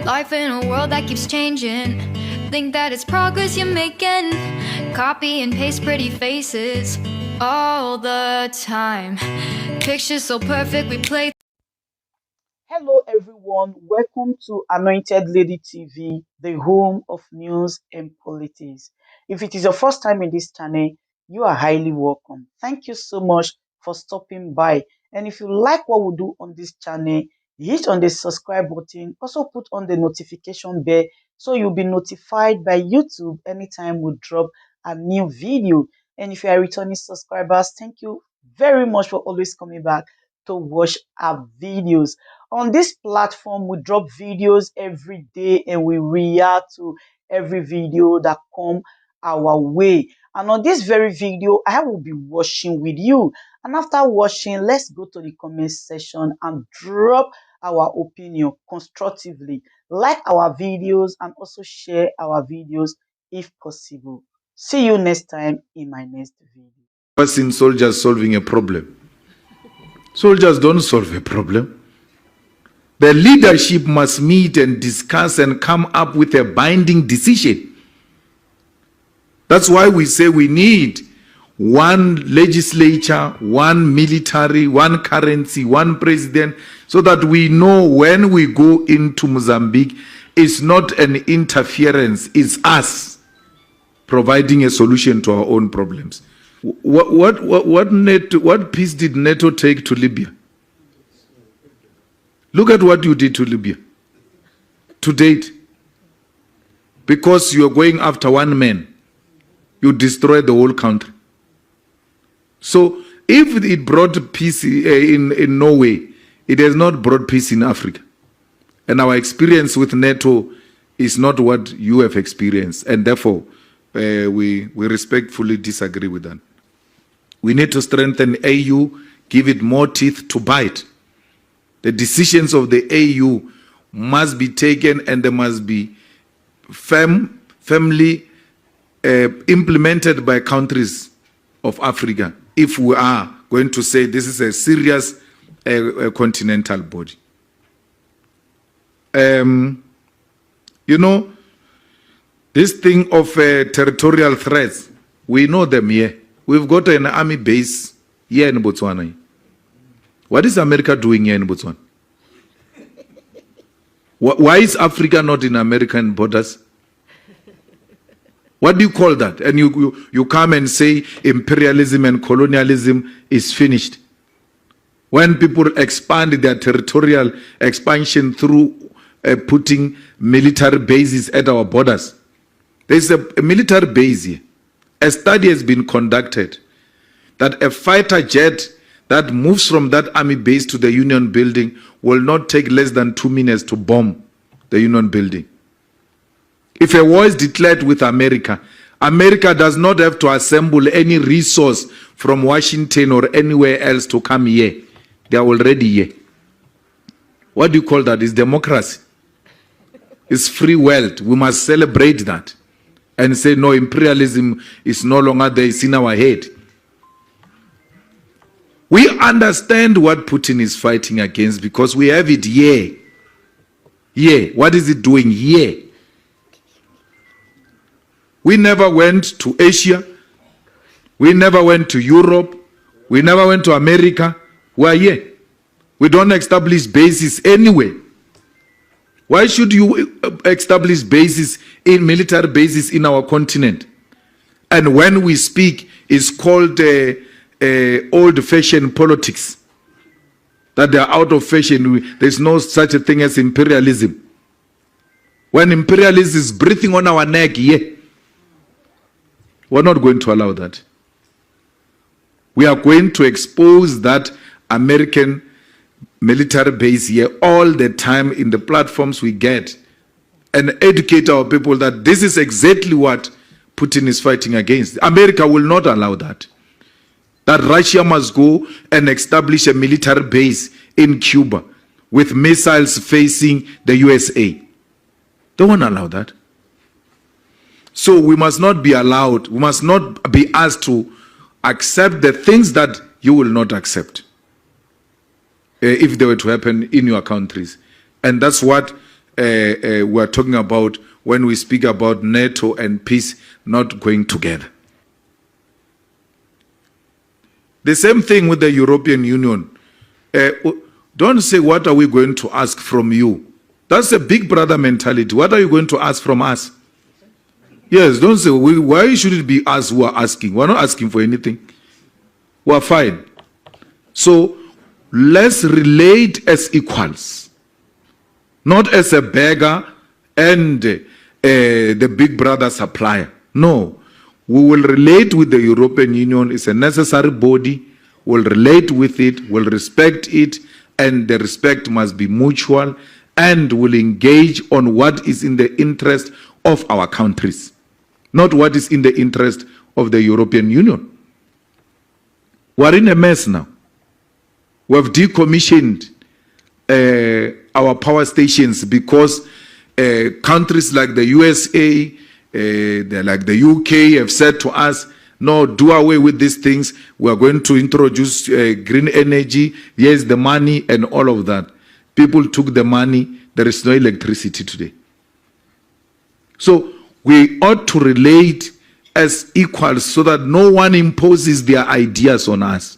Life in a world that keeps changing. Think that it's progress you're making. Copy and paste pretty faces all the time. Pictures so perfect we play. Hello everyone, welcome to Anointed Lady TV, the home of news and politics. If it is your first time in this channel, you are highly welcome. Thank you so much for stopping by. And if you like what we do on this channel, hit on the subscribe button, also put on the notification bell so you'll be notified by YouTube anytime we drop a new video. And if you are returning subscribers, thank you very much for always coming back to watch our videos. On this platform, we drop videos every day and we react to every video that come our way. And on this very video, I will be watching with you. And after watching, let's go to the comment section and drop our opinion constructively. Like our videos and also share our videos if possible. See you next time in my next video. I've seen soldiers solving a problem. Soldiers don't solve a problem. The leadership must meet and discuss and come up with a binding decision. That's why we say we need one legislature, one military, one currency, one president, so that we know when we go into Mozambique, it's not an interference, it's us providing a solution to our own problems. What peace did NATO take to Libya? Look at what you did to Libya to date. Because you are going after one man, you destroy the whole country. So if it brought peace in Norway, it has not brought peace in Africa. And our experience with NATO is not what you have experienced. And therefore, we respectfully disagree with that. We need to strengthen AU, give it more teeth to bite. The decisions of the AU must be taken and they must be firmly implemented by countries of Africa if we are going to say this is a serious continental body. You know, this thing of territorial threats, we know them here. We've got an army base here in Botswana. What is America doing here in Botswana? Why is Africa not in American borders? What do you call that? And you come and say imperialism and colonialism is finished. When people expand their territorial expansion through putting military bases at our borders. There's a military base here. A study has been conducted that a fighter jet that moves from that army base to the Union building will not take less than 2 minutes to bomb the Union building. If a war is declared with America, America does not have to assemble any resource from Washington or anywhere else to come here. They are already here. What do you call that? It's democracy. It's free world. We must celebrate that and say, no, imperialism is no longer there. It's in our head. We understand what Putin is fighting against because we have it here. Here. What is it doing here? We never went to Asia. We never went to Europe. We never went to America. We are here. We don't establish bases anywhere. Why should you establish bases in military bases in our continent? And when we speak, it's called old-fashioned politics. That they are out of fashion. There's no such a thing as imperialism. When imperialism is breathing on our neck, yeah, we're not going to allow that. We are going to expose that American military base here all the time in the platforms we get and educate our people that this is exactly what Putin is fighting against. America will not allow that. That Russia must go and establish a military base in Cuba with missiles facing the USA. They won't allow that. So we must not be allowed, we must not be asked to accept the things that you will not accept if they were to happen in your countries. And that's what we are talking about when we speak about NATO and peace not going together. The same thing with the European Union. Don't say, what are we going to ask from you? That's a big brother mentality. What are you going to ask from us? Yes, don't say, why should it be us who are asking? We're not asking for anything. We're fine. So let's relate as equals, not as a beggar and the big brother supplier. No, we will relate with the European Union. It's a necessary body. We'll relate with it, we'll respect it, and the respect must be mutual, and will engage on what is in the interest of our countries, not what is in the interest of the European Union. We're in a mess now. We've decommissioned our power stations because countries like the USA, like the UK have said to us, no, do away with these things. We are going to introduce green energy. Here's the money and all of that. People took the money. There is no electricity today. So we ought to relate as equals so that no one imposes their ideas on us.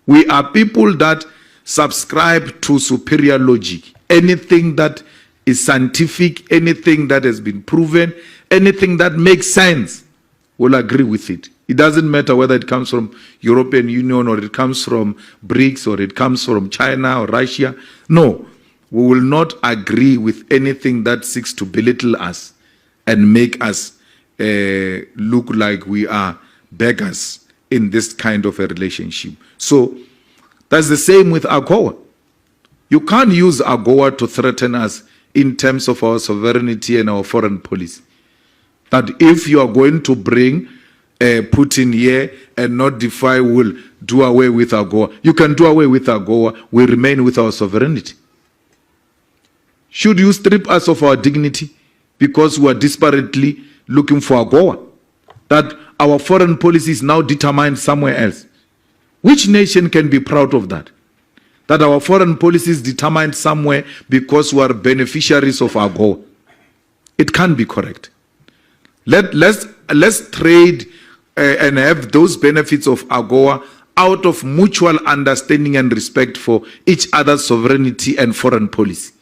We are people that subscribe to superior logic. Anything that is scientific, anything that has been proven, anything that makes sense, we'll agree with it. It doesn't matter whether it comes from European Union or it comes from BRICS or it comes from China or Russia. No, we will not agree with anything that seeks to belittle us and make us look like we are beggars in this kind of a relationship. So that's the same with AGOA. You can't use AGOA to threaten us in terms of our sovereignty and our foreign policy. That if you are going to bring Putin here and not defy, will do away with AGOA. You can do away with AGOA. We remain with our sovereignty. Should you strip us of our dignity because we are desperately looking for AGOA? That our foreign policy is now determined somewhere else. Which nation can be proud of that? That our foreign policy is determined somewhere because we are beneficiaries of AGOA. It can't be correct. Let's trade and have those benefits of AGOA out of mutual understanding and respect for each other's sovereignty and foreign policy.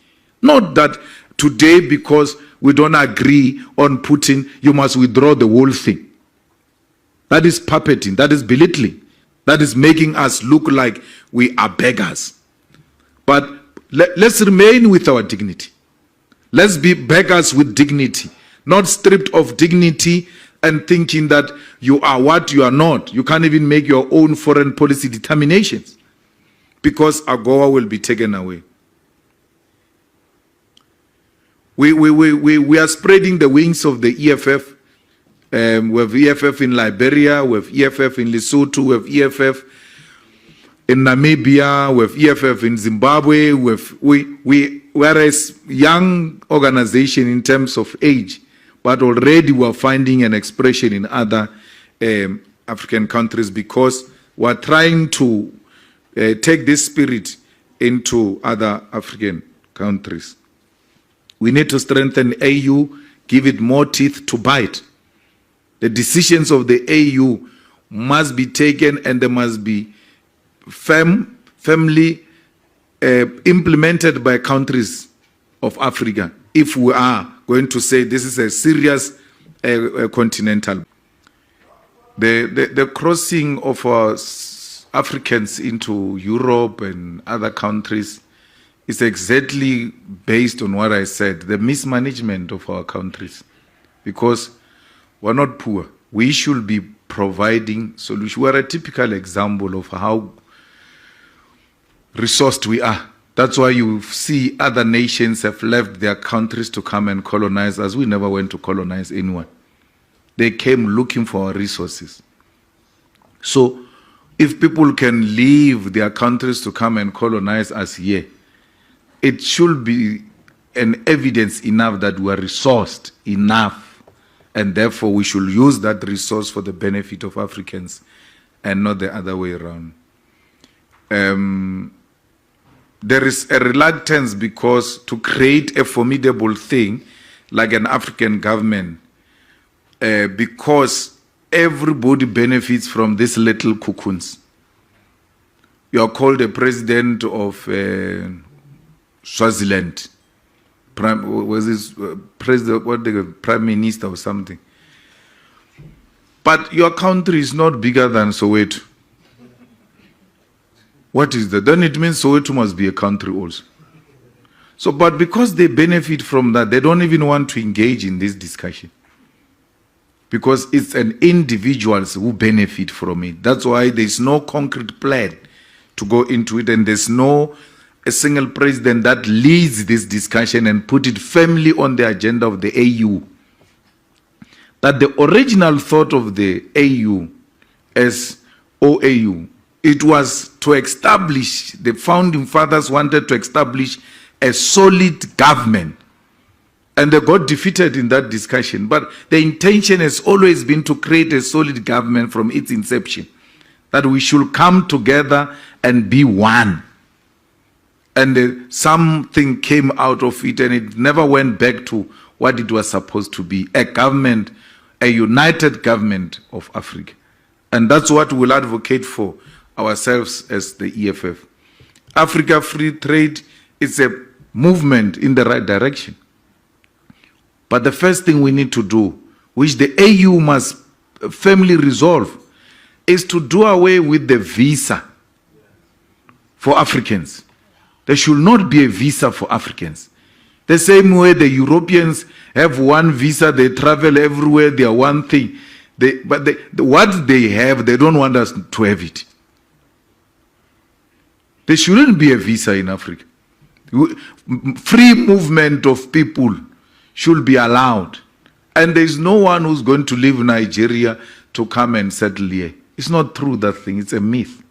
Not that today, because we don't agree on Putin, you must withdraw the whole thing. That is puppeting, that is belittling, that is making us look like we are beggars. But let's remain with our dignity. Let's be beggars with dignity. Not stripped of dignity and thinking that you are what you are not. You can't even make your own foreign policy determinations because AGOA will be taken away. We are spreading the wings of the EFF. We have EFF in Liberia, we have EFF in Lesotho, we have EFF in Namibia, we have EFF in Zimbabwe. We're a young organization in terms of age, but already we're finding an expression in other African countries because we're trying to take this spirit into other African countries. We need to strengthen AU, give it more teeth to bite. The decisions of the AU must be taken and they must be firmly implemented by countries of Africa if we are going to say this is a serious continental. The crossing of Africans into Europe and other countries is exactly based on what I said, the mismanagement of our countries. Because we're not poor. We should be providing solutions. We're a typical example of how resourced we are. That's why you see other nations have left their countries to come and colonize us. We never went to colonize anyone. They came looking for our resources. So if people can leave their countries to come and colonize us here, it should be an evidence enough that we are resourced enough, and therefore we should use that resource for the benefit of Africans and not the other way around. there is a reluctance because to create a formidable thing like an African government, because everybody benefits from these little cocoons. You are called a president of Swaziland, president, prime minister or something. But your country is not bigger than Soweto. What is that? Then it means Soweto must be a country also. So, but because they benefit from that, they don't even want to engage in this discussion. Because it's an individuals who benefit from it. That's why there's no concrete plan to go into it, and there's no a single president that leads this discussion and put it firmly on the agenda of the AU. That the original thought of the AU as OAU, it was to establish, the founding fathers wanted to establish a solid government. And they got defeated in that discussion. But the intention has always been to create a solid government from its inception. That we should come together and be one. And something came out of it, and it never went back to what it was supposed to be, a government, a united government of Africa. And that's what we'll advocate for ourselves as the EFF. Africa Free Trade is a movement in the right direction. But the first thing we need to do, which the AU must firmly resolve, is to do away with the visa for Africans. There should not be a visa for Africans. The same way the Europeans have one visa, they travel everywhere, they are one thing. What they have, they don't want us to have it. There shouldn't be a visa in Africa. Free movement of people should be allowed. And there's no one who's going to leave Nigeria to come and settle here. It's not true, that thing. It's a myth.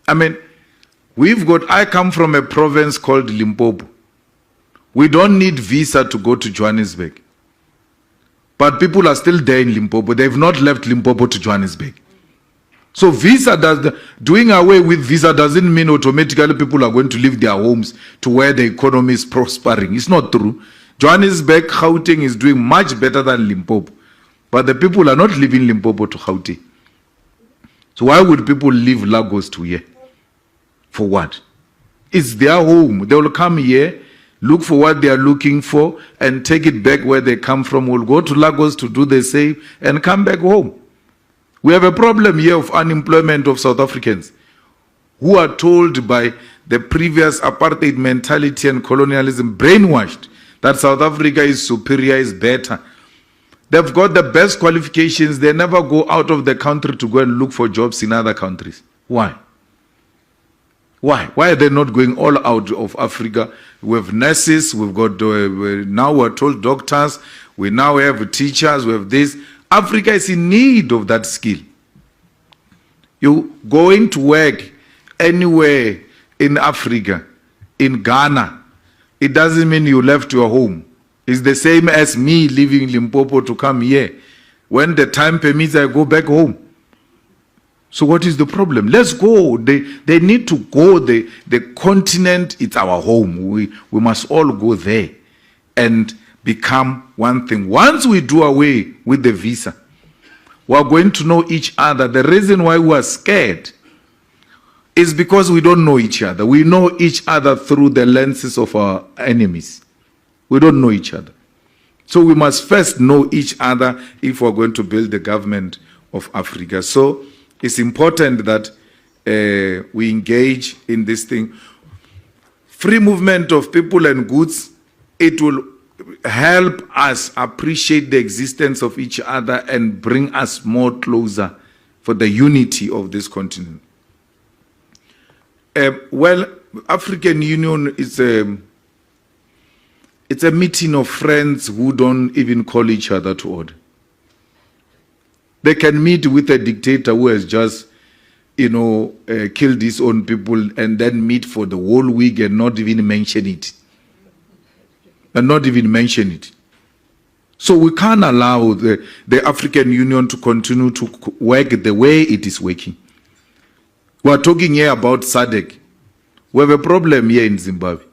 I mean, I come from a province called Limpopo. We don't need visa to go to Johannesburg. But people are still there in Limpopo. They've not left Limpopo to Johannesburg. So doing away with visa doesn't mean automatically people are going to leave their homes to where the economy is prospering. It's not true. Johannesburg, Gauteng is doing much better than Limpopo. But the people are not leaving Limpopo to Gauteng. So why would people leave Lagos to here? For what? It's their home. They will come here, look for what they are looking for, and take it back where they come from. We'll go to Lagos to do the same and come back home. We have a problem here of unemployment of South Africans who are told by the previous apartheid mentality and colonialism, brainwashed, that South Africa is superior, is better. They've got the best qualifications. They never go out of the country to go and look for jobs in other countries. Why? Why? Why are they not going all out of Africa? We have nurses, we've got, now we're told doctors, we now have teachers, we have this. Africa is in need of that skill. You going to work anywhere in Africa, in Ghana, it doesn't mean you left your home. It's the same as me leaving Limpopo to come here. When the time permits, I go back home. So what is the problem? Let's go. They need to go. The continent, it's our home. We must all go there and become one thing. Once we do away with the visa, we are going to know each other. The reason why we are scared is because we don't know each other. We know each other through the lenses of our enemies. We don't know each other. So we must first know each other if we're going to build the government of Africa. So it's important that we engage in this thing. Free movement of people and goods, it will help us appreciate the existence of each other and bring us more closer for the unity of this continent. Well, African Union is it's a meeting of friends who don't even call each other to order. They can meet with a dictator who has just, killed his own people, and then meet for the whole week and not even mention it. So we can't allow the African Union to continue to work the way it is working. We are talking here about SADC. We have a problem here in Zimbabwe.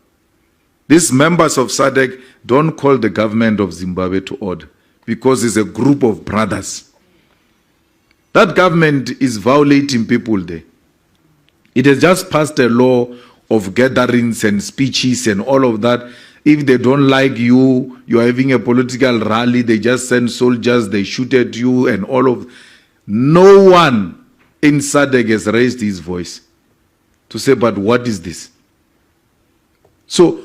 These members of SADC don't call the government of Zimbabwe to order because it's a group of brothers. That government is violating people there. It has just passed a law of gatherings and speeches and all of that. If they don't like you, you are having a political rally, they just send soldiers, they shoot at you and all of. No one in SADC has raised his voice to say, but what is this? So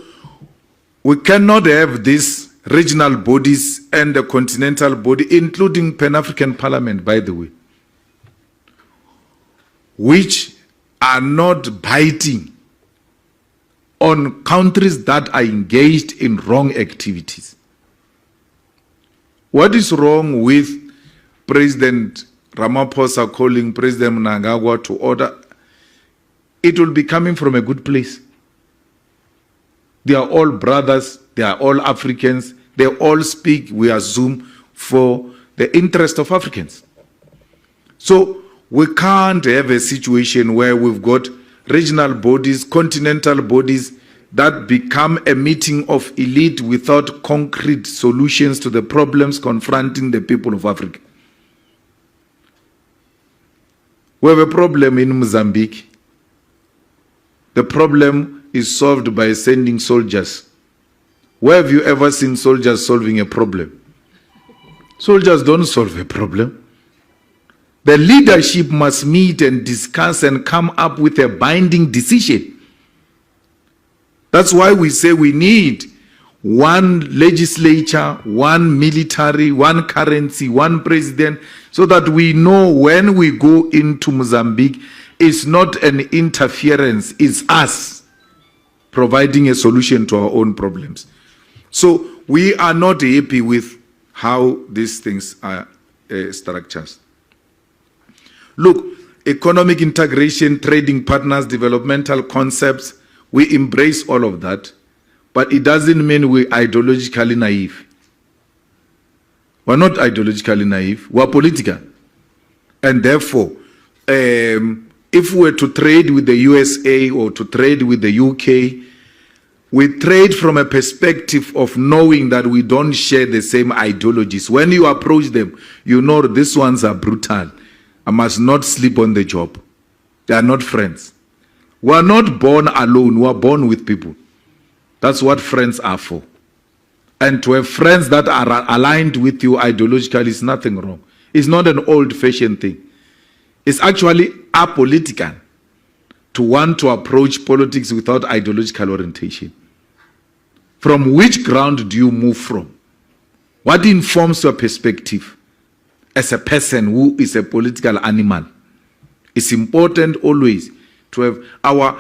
we cannot have these regional bodies and the continental body, including Pan-African Parliament, by the way, which are not biting on countries that are engaged in wrong activities. What is wrong with President Ramaphosa calling President Mnangagwa to order? It will be coming from a good place. They are all brothers, they are all Africans, they all speak, we assume, for the interest of Africans. So we can't have a situation where we've got regional bodies, continental bodies that become a meeting of elite without concrete solutions to the problems confronting the people of Africa. We have a problem in Mozambique. The problem is solved by sending soldiers. Where have you ever seen soldiers solving a problem? Soldiers don't solve a problem. The leadership must meet and discuss and come up with a binding decision. That's why we say we need one legislature, one military, one currency, one president, so that we know when we go into Mozambique, it's not an interference, it's us providing a solution to our own problems. So we are not happy with how these things are structured. Look, economic integration, trading partners, developmental concepts, we embrace all of that, but it doesn't mean we're ideologically naive. We're not ideologically naive, we're political. And therefore, if we were to trade with the USA or to trade with the UK, we trade from a perspective of knowing that we don't share the same ideologies. When you approach them, you know these ones are brutal. I must not sleep on the job. They are not friends. We are not born alone. We are born with people. That's what friends are for. And to have friends that are aligned with you ideologically is nothing wrong. It's not an old-fashioned thing. It's actually apolitical to want to approach politics without ideological orientation. From which ground do you move from? What informs your perspective as a person who is a political animal? It's important always to have our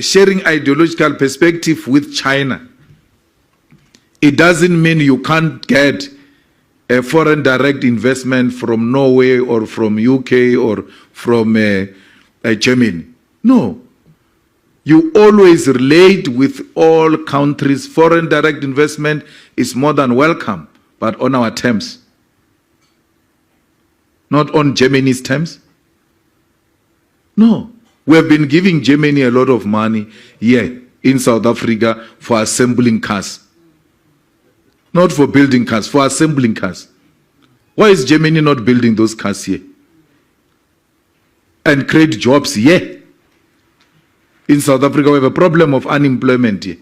sharing ideological perspective with China. It doesn't mean you can't get a foreign direct investment from Norway or from UK or from Germany. No. You always relate with all countries. Foreign direct investment is more than welcome, but on our terms. Not on Germany's terms. No. We have been giving Germany a lot of money here in South Africa for assembling cars. Not for building cars, for assembling cars. Why is Germany not building those cars here? And create jobs here? In South Africa, we have a problem of unemployment here.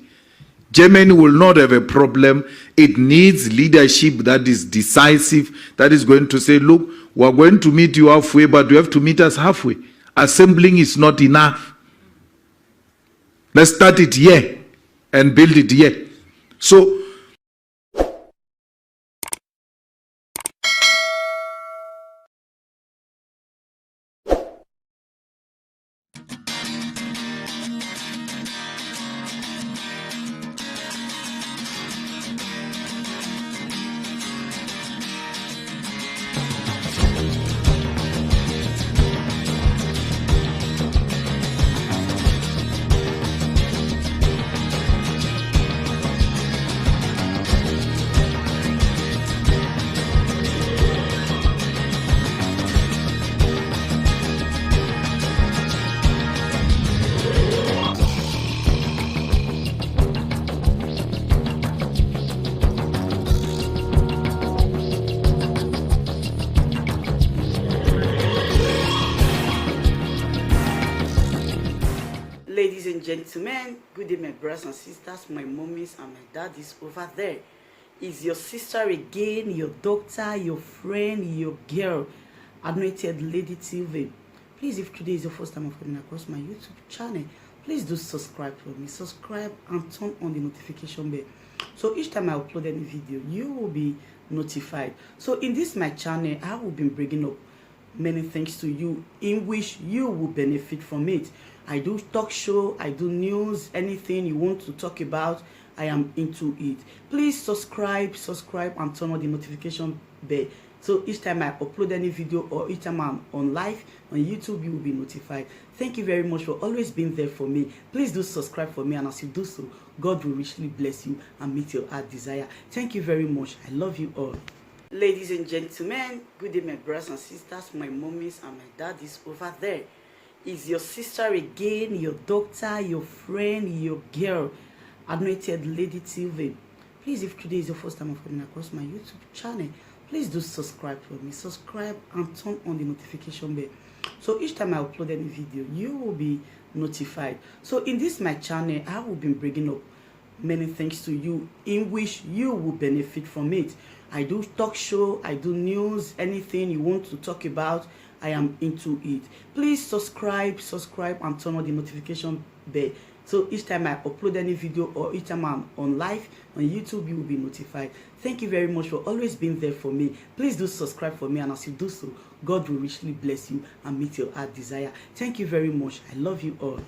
Germany will not have a problem. It needs leadership that is decisive, that is going to say, look, we're going to meet you halfway, but you have to meet us halfway. Assembling is not enough. Let's start it here and build it here. So, gentlemen, good day my brothers and sisters, my mommies and my daddies over there. Is your sister again, your doctor, your friend, your girl, Anointed Lady TV. Please, if today is your first time of coming across my YouTube channel, please do subscribe for me. Subscribe and turn on the notification bell. So each time I upload any video, you will be notified. So in this my channel, I will be bringing up many things to you in which you will benefit from it. I do talk show, I do news, anything you want to talk about, I am into it. Please subscribe and turn on the notification bell. So each time I upload any video or each time I'm on live on YouTube, you will be notified. Thank you very much for always being there for me. Please do subscribe for me, and as you do so, God will richly bless you and meet your heart desire. Thank you very much. I love you all. Ladies and gentlemen, good day my brothers and sisters, my mommies and my daddies over there. Is your sister again, your doctor, your friend, your girl, Anointed Lady TV. Please, if today is your first time of coming across my YouTube channel, please do subscribe for me. Subscribe and turn on the notification bell. So each time I upload any video, you will be notified. So in this my channel, I will be bringing up many things to you in which you will benefit from it. I do talk show, I do news, anything you want to talk about, I am into it. Please subscribe and turn on the notification bell. So each time I upload any video or each time I'm on live on YouTube, you will be notified. Thank you very much for always being there for me. Please do subscribe for me, and as you do so, God will richly bless you and meet your heart desire. Thank you very much. I love you all.